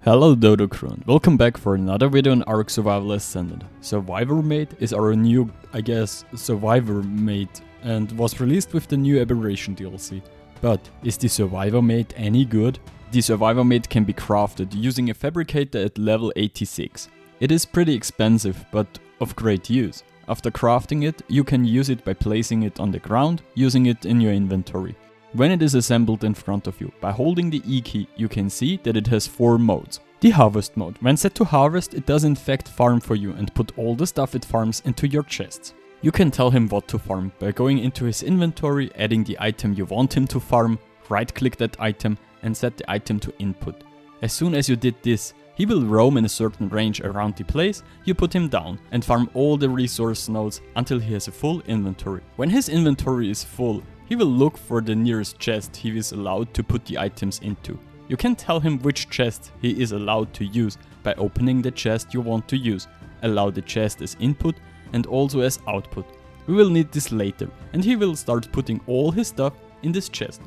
Hello Dodo crew, and welcome back for another video on Ark Survival Ascended. Sir-5rM8 is our new, Sir-5rM8 and was released with the new Aberration DLC. But is the Sir-5rM8 any good? The Sir-5rM8 can be crafted using a fabricator at level 86. It is pretty expensive but of great use. After crafting it, you can use it by placing it on the ground, using it in your inventory. When it is assembled in front of you, by holding the E key, you can see that it has 4 modes. The harvest mode. When set to harvest, it does in fact farm for you and put all the stuff it farms into your chests. You can tell him what to farm by going into his inventory, adding the item you want him to farm, right click that item and set the item to input. As soon as you did this, he will roam in a certain range around the place you put him down and farm all the resource nodes until he has a full inventory. When his inventory is full, he will look for the nearest chest he is allowed to put the items into. You can tell him which chest he is allowed to use by opening the chest you want to use, allow the chest as input and also as output. We will need this later, and he will start putting all his stuff in this chest.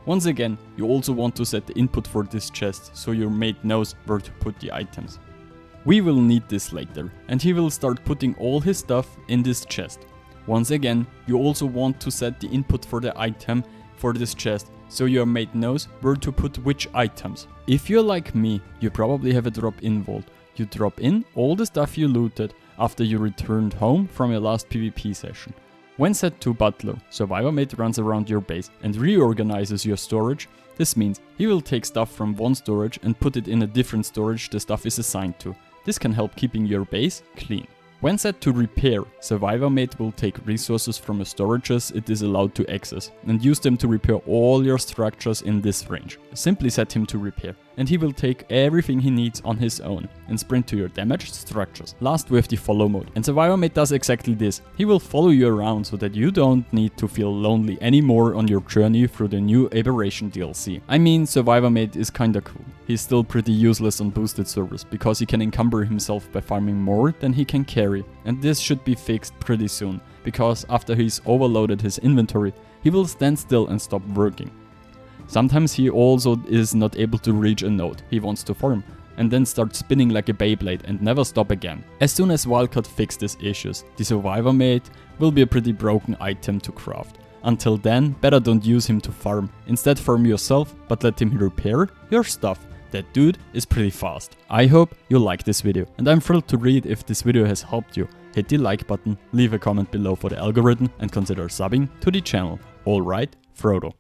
Once again, you also want to set the input for this chest so your mate knows where to put the items. We will need this later, and he will start putting all his stuff in this chest. Once again, you also want to set the input for the item for this chest, so your mate knows where to put which items. If you're like me, you probably have a drop-in vault. You drop in all the stuff you looted after you returned home from your last PvP session. When set to butler, Sir-5rM8 runs around your base and reorganizes your storage. This means he will take stuff from one storage and put it in a different storage the stuff is assigned to. This can help keeping your base clean. When set to repair, Sir-5rM8 will take resources from the storages it is allowed to access and use them to repair all your structures in this range. Simply set him to repair, and he will take everything he needs on his own and sprint to your damaged structures. Last we have the follow mode, and Sir-5rM8 does exactly this. He will follow you around so that you don't need to feel lonely anymore on your journey through the new Aberration DLC. I mean, Sir-5rM8 is kinda cool. He's still pretty useless on boosted servers because he can encumber himself by farming more than he can carry, and this should be fixed pretty soon, because after he's overloaded his inventory, he will stand still and stop working. Sometimes he also is not able to reach a node he wants to farm, and then start spinning like a Beyblade and never stop again. As soon as Wildcard fixes these issues, the Sir-5rM8 will be a pretty broken item to craft. Until then, better don't use him to farm. Instead farm yourself, but let him repair your stuff. That dude is pretty fast. I hope you like this video, and I'm thrilled to read if this video has helped you. Hit the like button, leave a comment below for the algorithm, and consider subbing to the channel. Alright, Frodo.